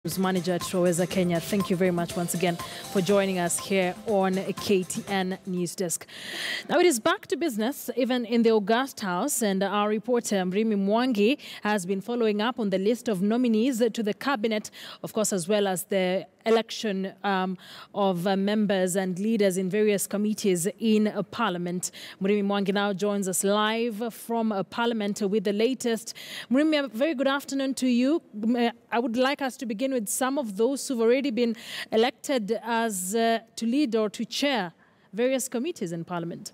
Manager at Roweza Kenya. Thank you very much once again for joining us here on KTN News Desk. Now it is back to business, even in the August House, and our reporter Mrimi Mwangi has been following up on the list of nominees to the cabinet, of course, as well as the election of members and leaders in various committees in Parliament. Mrimi Mwangi now joins us live from Parliament with the latest. Mrimi, a very good afternoon to you. I would like us to begin with some of those who've already been elected as to lead or to chair various committees in Parliament.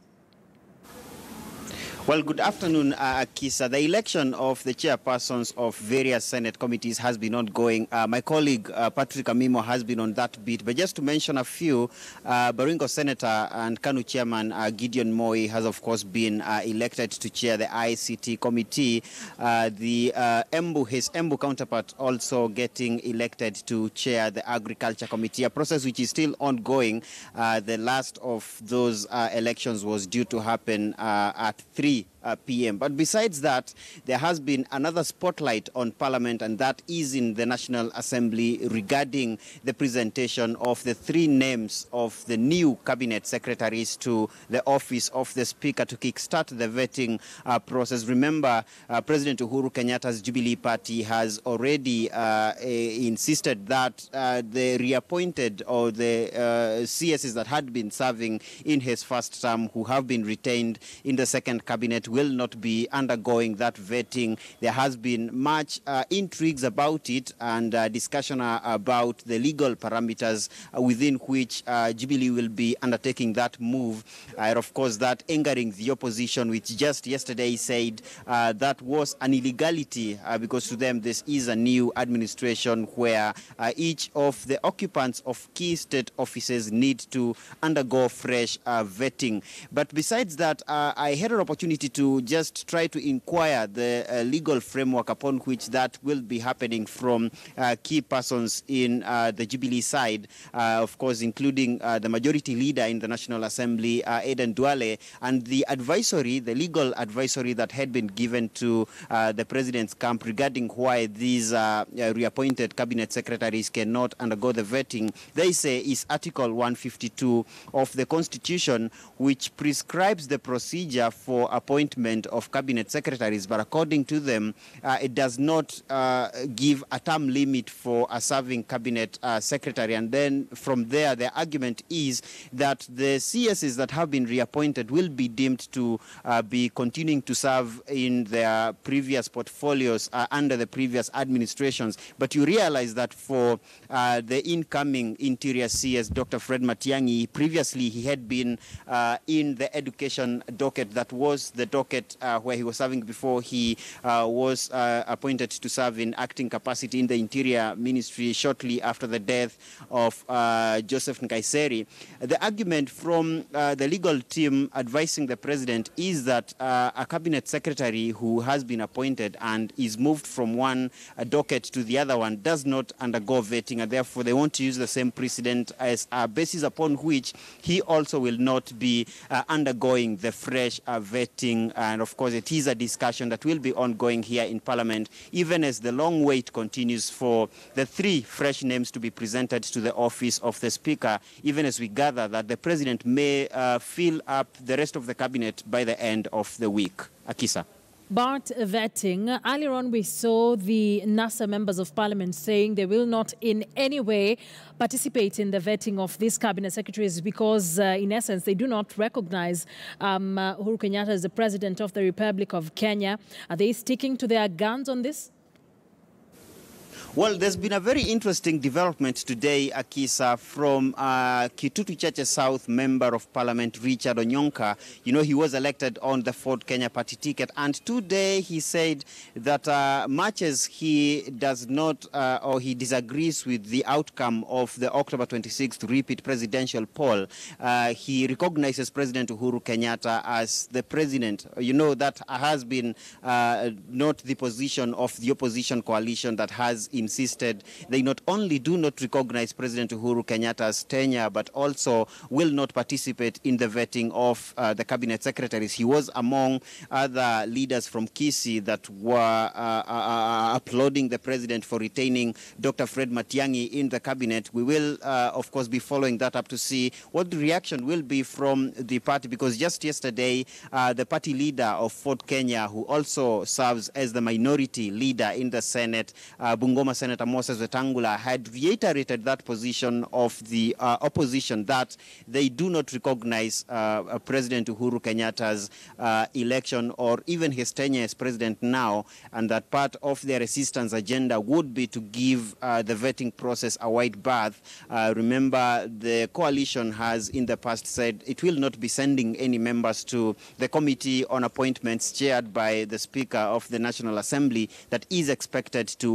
Well, good afternoon, Akisa. The election of the chairpersons of various Senate committees has been ongoing. My colleague, Patrick Amimo, has been on that beat. But just to mention a few, Baringo Senator and Kanu Chairman Gideon Moi has, of course, been elected to chair the ICT committee. His Embu counterpart also getting elected to chair the Agriculture Committee, a process which is still ongoing. The last of those elections was due to happen at 3 p.m. But besides that, there has been another spotlight on Parliament, and that is in the National Assembly regarding the presentation of the 3 names of the new cabinet secretaries to the office of the Speaker to kickstart the vetting process. Remember, President Uhuru Kenyatta's Jubilee Party has already insisted that the reappointed or the CSs that had been serving in his first term, who have been retained in the second cabinet, will not be undergoing that vetting. There has been much intrigues about it and discussion about the legal parameters within which Jubilee will be undertaking that move. Of course, that angering the opposition, which just yesterday said that was an illegality because to them this is a new administration where each of the occupants of key state offices need to undergo fresh vetting. But besides that, I had an opportunity to just try to inquire the legal framework upon which that will be happening from key persons in the Jubilee side, of course, including the majority leader in the National Assembly, Aden Duale, and the advisory, the legal advisory that had been given to the president's camp regarding why these reappointed cabinet secretaries cannot undergo the vetting. They say is Article 152 of the Constitution, which prescribes the procedure for appointment of cabinet secretaries, but according to them, it does not give a term limit for a serving cabinet secretary. And then from there, the argument is that the CSs that have been reappointed will be deemed to be continuing to serve in their previous portfolios under the previous administrations. But you realize that for the incoming Interior CS, Dr. Fred Matiang'i, previously he had been in the education docket, that was the docket where he was serving before he was appointed to serve in acting capacity in the Interior Ministry shortly after the death of Joseph Nkaiseri. The argument from the legal team advising the president is that a cabinet secretary who has been appointed and is moved from one docket to the other one does not undergo vetting, and therefore they want to use the same precedent as a basis upon which he also will not be undergoing the fresh vetting. And of course, it is a discussion that will be ongoing here in Parliament, even as the long wait continues for the 3 fresh names to be presented to the office of the Speaker, even as we gather that the President may fill up the rest of the cabinet by the end of the week. Akisa. But vetting, earlier on we saw the NASA members of Parliament saying they will not in any way participate in the vetting of these cabinet secretaries because, in essence, they do not recognize Uhuru Kenyatta as the President of the Republic of Kenya. Are they sticking to their guns on this? Well, there's been a very interesting development today, Akisa, from Kitutu Chache South Member of Parliament, Richard Onyonka. You know, he was elected on the Ford Kenya Party ticket. And today he said that much as he does not or he disagrees with the outcome of the October 26th repeat presidential poll, he recognizes President Uhuru Kenyatta as the president. You know, that has been not the position of the opposition coalition that has has insisted they not only do not recognize President Uhuru Kenyatta's tenure, but also will not participate in the vetting of the cabinet secretaries. He was among other leaders from Kisii that were applauding the president for retaining Dr. Fred Matiang'i in the cabinet. We will, of course, be following that up to see what the reaction will be from the party, because just yesterday, the party leader of Ford Kenya, who also serves as the minority leader in the Senate, Bungoma Senator Moses Wetangula, had reiterated that position of the opposition, that they do not recognize President Uhuru Kenyatta's election or even his tenure as president now, and that part of their resistance agenda would be to give the vetting process a wide berth. Remember, the coalition has in the past said it will not be sending any members to the Committee on Appointments chaired by the Speaker of the National Assembly that is expected to